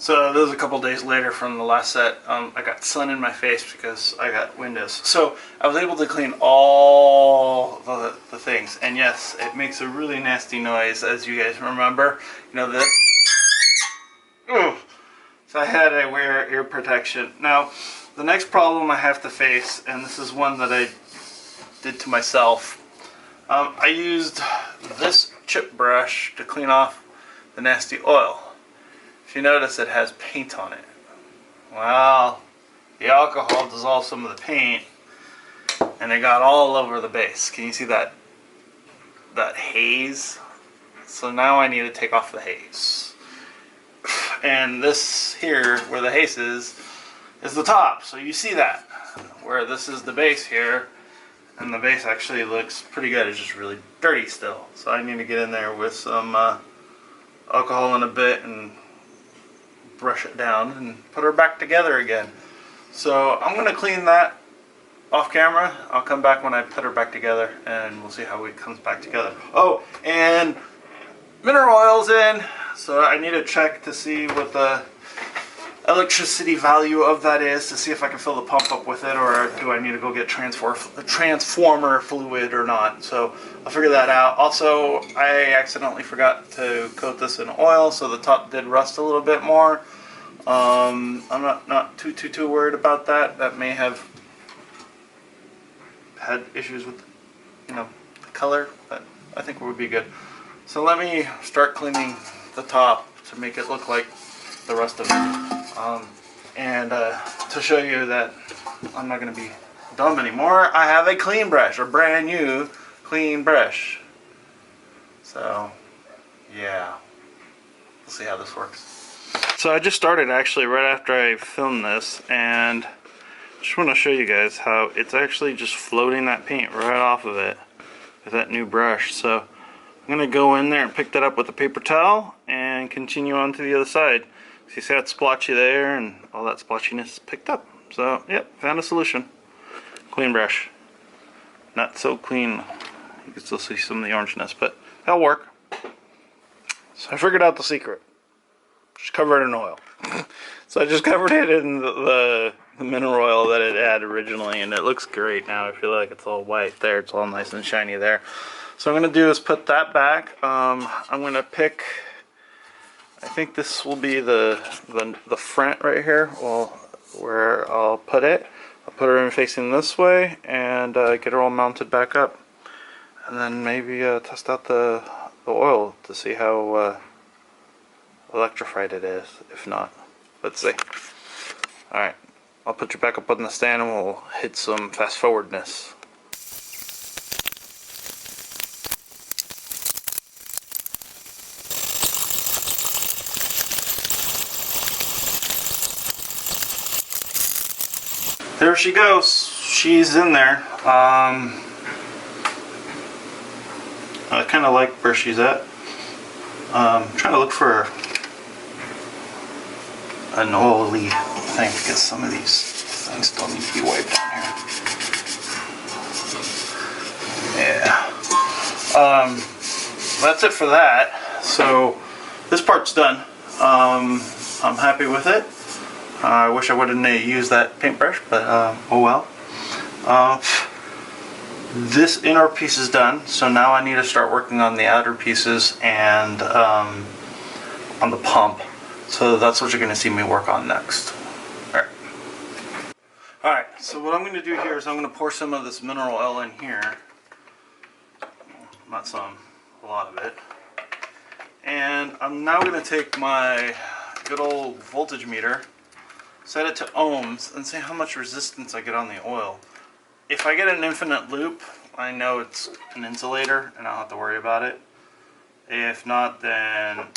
So this was a couple days later from the last set. I got sun in my face because I got windows. So I was able to clean all the things. And yes, it makes a really nasty noise, as you guys remember. You know this? Ooh. So I had to wear ear protection. Now, the next problem I have to face, and this is one that I did to myself. I used this chip brush to clean off the nasty oil. If you notice, it has paint on it. Well, the alcohol dissolved some of the paint, and it got all over the base. Can you see that haze? So now I need to take off the haze. And this here, where the haze is the top. So you see that, where this is the base here, and the base actually looks pretty good. It's just really dirty still. So I need to get in there with some alcohol in a bit and brush it down and put her back together again. So I'm going to clean that off camera. I'll come back when I put her back together and we'll see how it comes back together. Oh, and mineral oil's in, so I need to check to see what the electricity value of that is, to see if I can fill the pump up with it, or do I need to go get transformer fluid or not. So I'll figure that out. Also, I accidentally forgot to coat this in oil, so the top did rust a little bit more. I'm not too worried about that. That may have had issues with, the color, but I think it would be good. So let me start cleaning the top to make it look like the rest of it. And to show you that I'm not going to be dumb anymore, I have a clean brush, a brand new clean brush. So yeah, we'll see how this works. So I just started actually right after I filmed this, and just want to show you guys how it's actually just floating that paint right off of it with that new brush. So I'm going to go in there and pick that up with a paper towel and continue on to the other side. So you see that splotchy there, and all that splotchiness picked up. So yep, found a solution. Clean brush. Not so clean. You can still see some of the orangeness, but that'll work. So I figured out the secret. Just cover it in oil. So I just covered it in the mineral oil that it had originally, and it looks great now. I feel like it's all white there. It's all nice and shiny there. So what I'm going to do is put that back. I'm going to pick, I think this will be the front right here, well, where I'll put it. I'll put her in facing this way and get her all mounted back up. And then maybe test out the oil to see how electrified it is. If not, let's see. Alright, I'll put you back up on the stand and we'll hit some fast forwardness. There she goes. She's in there. I kind of like where she's at. Trying to look for an oily thing, because some of these things still need to be wiped down here. Yeah. That's it for that. So this part's done. I'm happy with it. I wish I wouldn't have used that paintbrush, but oh well. This inner piece is done, so now I need to start working on the outer pieces and on the pump. So that's what you're going to see me work on next. Alright, so what I'm going to do here is I'm going to pour some of this mineral oil in here. Not some, a lot of it. And I'm now going to take my good old voltage meter, set it to ohms, and see how much resistance I get on the oil. If I get an infinite loop, I know it's an insulator and I don't have to worry about it. If not, then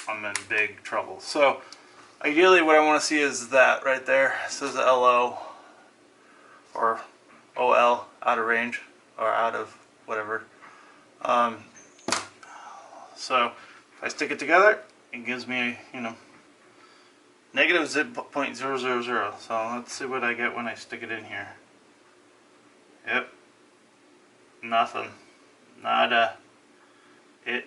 I'm in big trouble. So ideally what I want to see is that right there. It says LO or OL, out of range, or out of whatever. So if I stick it together, it gives me, negative -0.000. So let's see what I get when I stick it in here. Yep. Nothing. Nada. It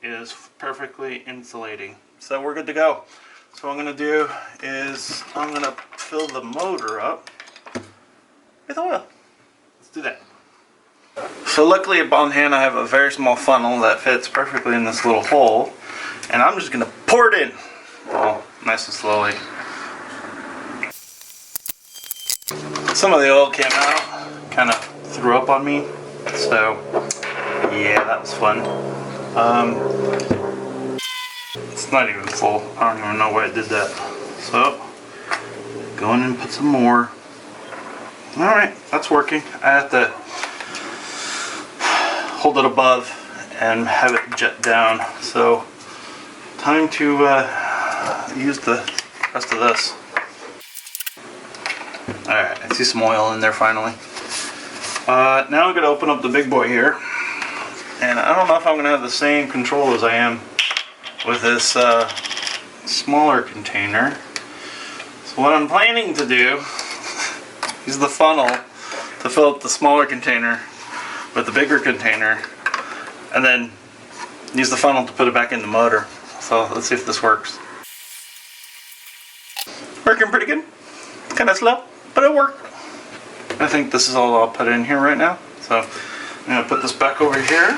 is perfectly insulating. So we're good to go. So what I'm going to do is I'm going to fill the motor up with oil. Let's do that. So luckily on hand I have a very small funnel that fits perfectly in this little hole, and I'm just going to pour it in. Oh, nice and slowly. Some of the oil came out, kind of threw up on me, so yeah, that was fun. It's not even full. I don't even know why I did that. So, go in and put some more. Alright, that's working. I have to hold it above and have it jet down. So, time to use the rest of this. Alright, I see some oil in there finally. Now I'm going to open up the big boy here. And I don't know if I'm going to have the same control as I am with this smaller container. So what I'm planning to do is the funnel to fill up the smaller container with the bigger container, and then use the funnel to put it back in the motor. So let's see if this works. Working pretty good. Kind of slow, but it worked. I think this is all I'll put in here right now. So I'm going to put this back over here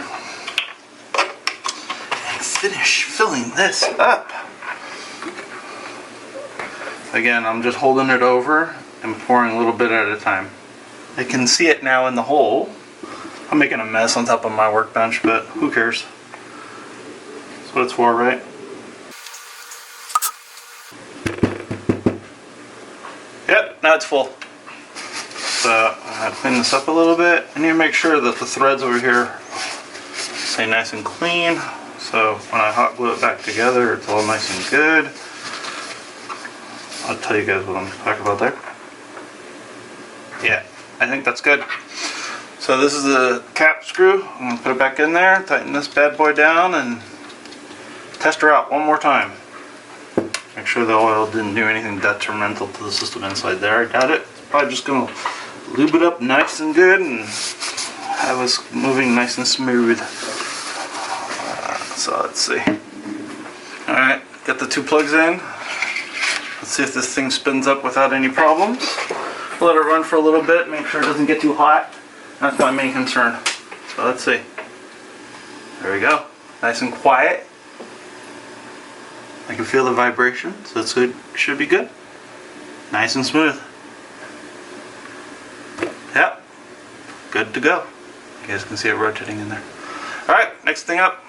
and finish filling this up. Again, I'm just holding it over and pouring a little bit at a time. I can see it now in the hole. I'm making a mess on top of my workbench, but who cares? That's what it's for, right? Yep, now it's full. So I clean this up a little bit. I need to make sure that the threads over here stay nice and clean. So when I hot glue it back together, it's all nice and good. I'll tell you guys what I'm talking about there. Yeah, I think that's good. So this is the cap screw. I'm going to put it back in there, tighten this bad boy down, and test her out one more time. Make sure the oil didn't do anything detrimental to the system inside there. I doubt it. It's probably just going to lube it up nice and good and have us moving nice and smooth. So let's see. Alright, got the two plugs in. Let's see if this thing spins up without any problems. Let it run for a little bit, make sure it doesn't get too hot. That's my main concern. So let's see. There we go. Nice and quiet. I can feel the vibration, so it should be good. Nice and smooth. Yep. Good to go. You guys can see it rotating in there. Alright, next thing up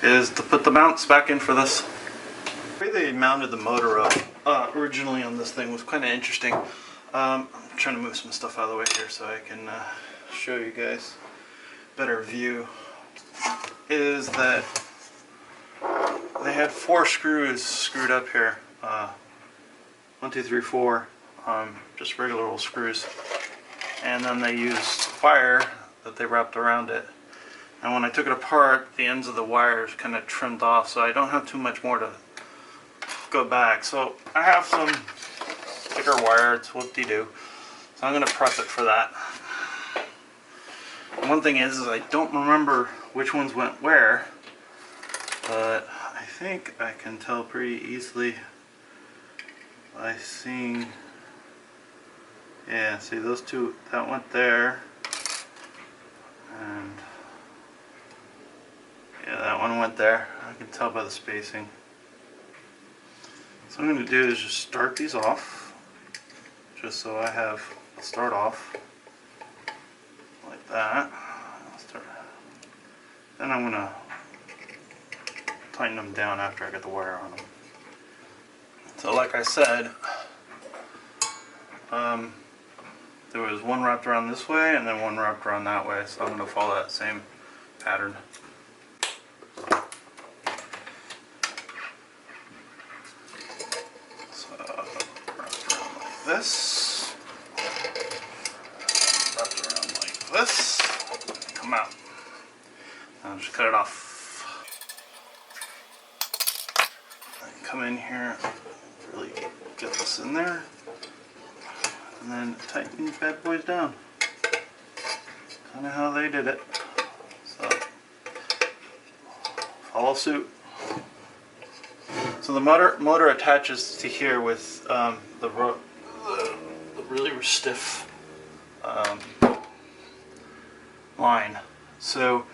is to put the mounts back in for this. The way they mounted the motor up originally on this thing was kind of interesting. I'm trying to move some stuff out of the way here so I can show you guys a better view. Is that they had 4 screws screwed up here. 1, 2, 3, 4. Just regular old screws. And then they used wire that they wrapped around it. And when I took it apart, the ends of the wires kind of trimmed off, so I don't have too much more to go back. So I have some thicker wire, it's whoop-de-doo. So I'm going to prep it for that. One thing is I don't remember which ones went where, but I think I can tell pretty easily by seeing, yeah, see those two, that went there, and yeah, that one went there. I can tell by the spacing. So what I'm going to do is just start these off, just so I have start off like that. Then I'm going to tighten them down after I get the wire on them. So like I said, there was one wrapped around this way and then one wrapped around that way, so I'm going to follow that same pattern. This, wrapped around like this, come out. I'll just cut it off. And come in here, really get this in there, and then tighten these bad boys down. Kind of how they did it. So, follow suit. So the motor attaches to here with the really stiff line. So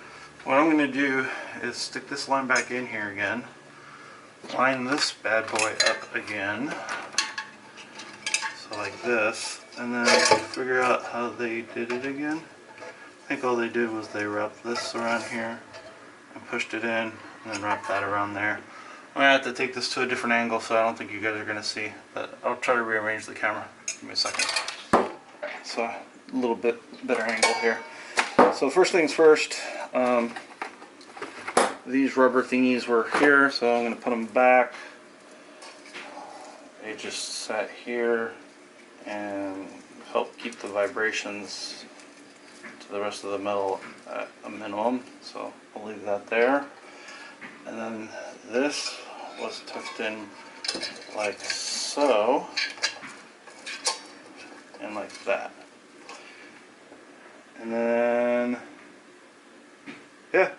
what I'm going to do is stick this line back in here again, line this bad boy up again, so like this, and then figure out how they did it again. I think all they did was they wrapped this around here and pushed it in, and then wrapped that around there. I'm going to have to take this to a different angle, so I don't think you guys are going to see, but I'll try to rearrange the camera. Give me a second. Alright, so a little bit better angle here. So first things first, these rubber thingies were here, so I'm going to put them back. They just sat here and help keep the vibrations to the rest of the metal at a minimum, so I'll leave that there. And then this was tucked in like so, and like that. And then, yeah,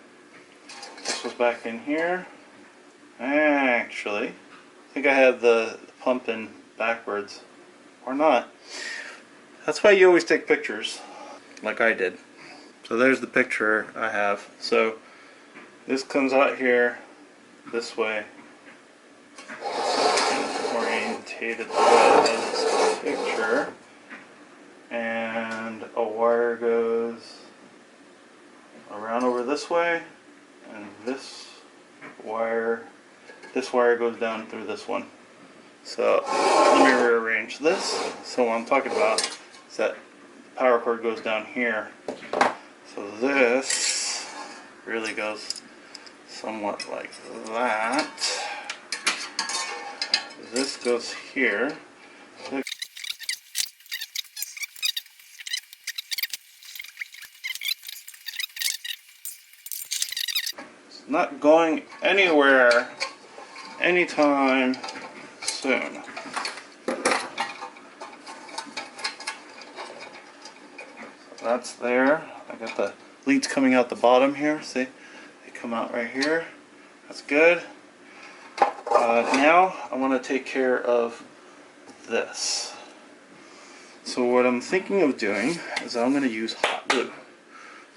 this was back in here. Actually, I think I had the pump in backwards, or not. That's why you always take pictures, like I did. So there's the picture I have. So this comes out here this way. It's orientated the way as this picture. And a wire goes around over this way, and this wire goes down through this one. So let me rearrange this. So what I'm talking about is that the power cord goes down here. So this really goes somewhat like that. This goes here. It's not going anywhere anytime soon. So that's there. I got the leads coming out the bottom here. See, they come out right here. That's good. Now I want to take care of this. So what I'm thinking of doing is I'm going to use hot glue.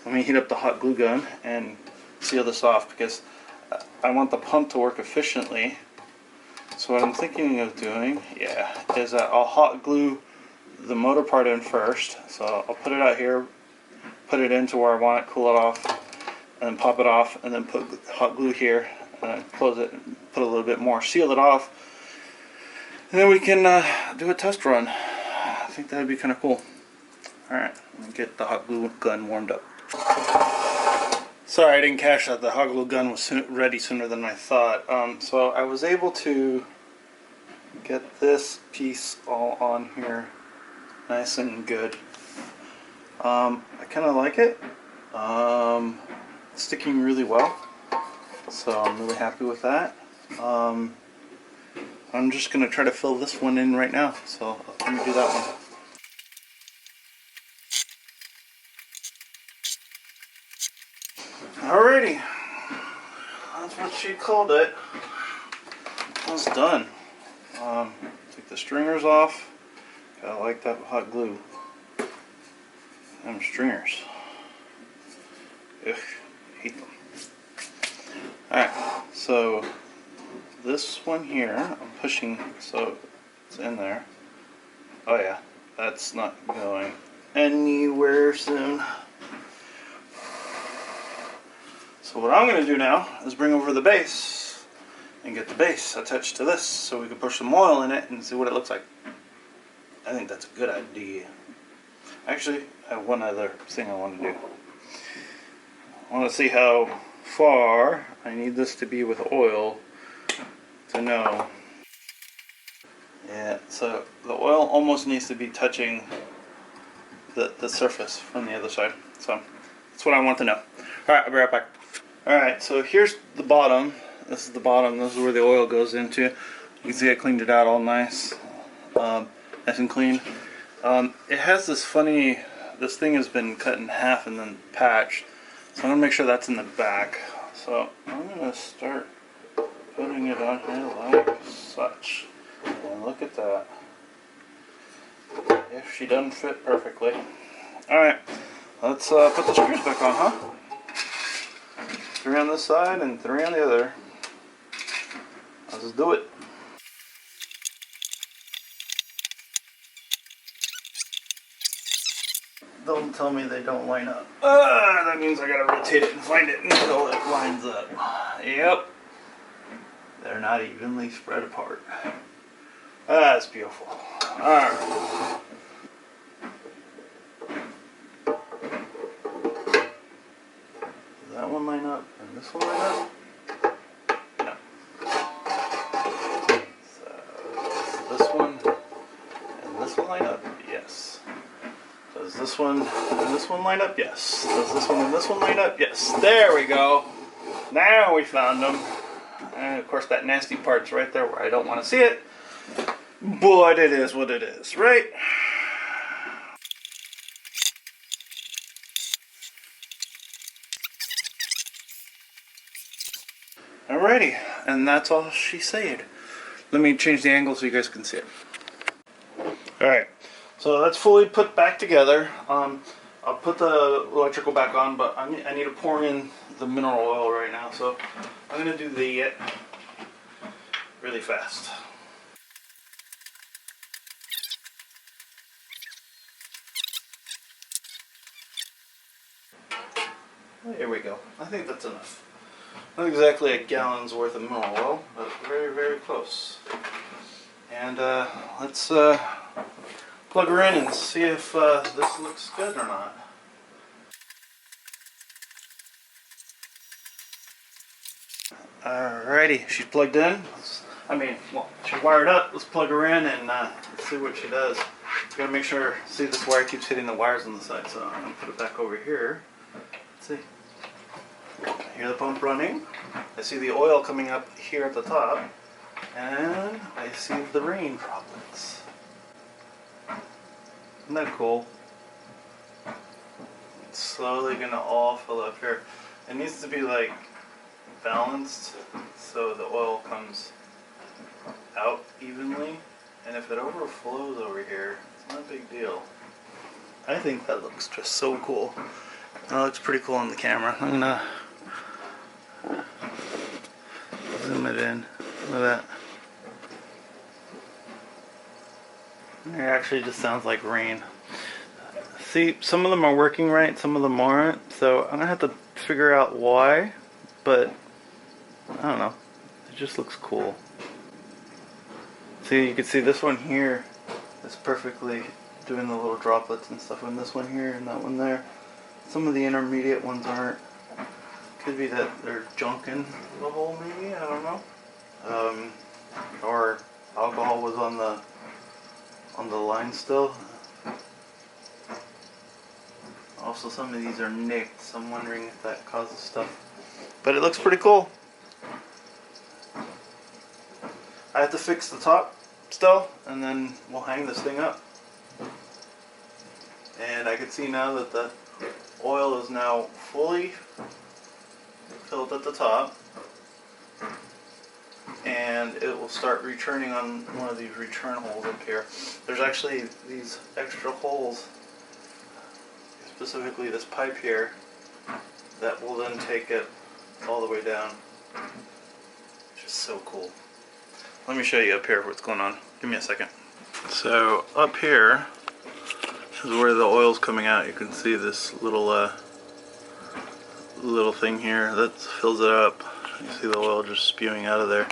Let me heat up the hot glue gun and seal this off, because I want the pump to work efficiently. So what I'm thinking of doing, is that I'll hot glue the motor part in first. So I'll put it out here, put it into where I want it, cool it off, and then pop it off, and then put hot glue here, and then close it, and put a little bit more, seal it off, and then we can do a test run. I think that would be kind of cool. Alright, let me get the hot glue gun warmed up. Sorry, I didn't catch that the hot glue gun was ready sooner than I thought. So I was able to get this piece all on here nice and good. I kind of like it. It's sticking really well, so I'm really happy with that. I'm just going to try to fill this one in right now, so let me do that one. Alrighty, that's what she called it. That's done. Take the stringers off. I like that hot glue. Them stringers. Ugh, hate them. Alright, so this one here, I'm pushing so it's in there. Oh yeah, that's not going anywhere soon. So what I'm going to do now is bring over the base and get the base attached to this so we can push some oil in it and see what it looks like. I think that's a good idea. Actually, I have one other thing I want to do. I want to see how far I need this to be with oil to know. Yeah, so the oil almost needs to be touching the surface from the other side. So that's what I want to know. Alright, I'll be right back. Alright, so here's the bottom. This is the bottom. This is where the oil goes into. You can see I cleaned it out all nice. Nice and clean. It has this funny, this thing has been cut in half and then patched. So I'm going to make sure that's in the back. So I'm going to start putting it on here like such. And look at that. If she doesn't fit perfectly. Alright, let's put the screws back on, huh? 3 on this side and 3 on the other. Let's do it. Don't tell me they don't line up. That means I gotta rotate it and find it until it lines up. Yep. They're not evenly spread apart. That's beautiful. Alright. Does that one line up and this one line up? No. So this one and this one line up? Yes. Does this one and this one line up? Yes. Does this one and this one line up? Yes. There we go. Now we found them. And of course that nasty part's right there where I don't want to see it. But it is what it is, right? Alrighty, and that's all she said. Let me change the angle so you guys can see it. Alright, so that's fully put back together. I'll put the electrical back on, but I need to pour in the mineral oil right now, so I'm going to do that really fast. There we go. I think that's enough. Not exactly a gallon's worth of mineral oil, but very, very close. And let's plug her in and see if this looks good or not. Alrighty, she's plugged in. She's wired up. Let's plug her in and see what she does. Gotta make sure, see, this wire keeps hitting the wires on the side, so I'm gonna put it back over here. Let's see. I hear the pump running. I see the oil coming up here at the top. And I see the rain droplets. Isn't that cool? It's slowly gonna all fill up here. It needs to be like balanced so the oil comes out evenly. And if it overflows over here, it's not a big deal. I think that looks just so cool. That looks pretty cool on the camera. I'm gonna zoom it in. Look at that. It actually just sounds like rain. See, some of them are working right, some of them aren't. So I'm gonna have to figure out why, but I don't know. It just looks cool. See, you can see this one here is perfectly doing the little droplets and stuff, and this one here and that one there. Some of the intermediate ones aren't. Could be that they're junking the hole, maybe, I don't know. Or alcohol was on the line still. Also, some of these are nicked, so I'm wondering if that causes stuff. But it looks pretty cool. I have to fix the top still, and then we'll hang this thing up. And I can see now that the oil is now fully filled at the top, and it will start returning on one of these return holes up here. There's actually these extra holes, specifically this pipe here, that will then take it all the way down. Just so cool. Let me show you up here what's going on. Give me a second. So up here is where the oil's coming out. You can see this little thing here that fills it up. You see the oil just spewing out of there.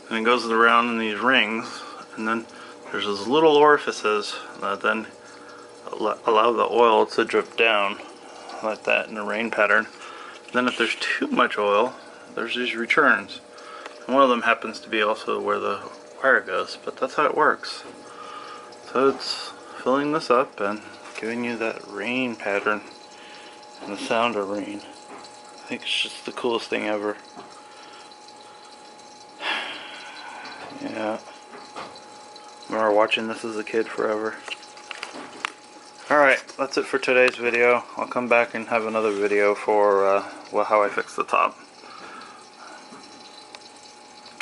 And it goes around in these rings, and then there's those little orifices that then allow the oil to drip down like that in a rain pattern. And then if there's too much oil, there's these returns. And one of them happens to be also where the wire goes, but that's how it works. So it's filling this up and giving you that rain pattern and the sound of rain. I think it's just the coolest thing ever. Yeah. I remember watching this as a kid forever. Alright, that's it for today's video. I'll come back and have another video for how I fix the top.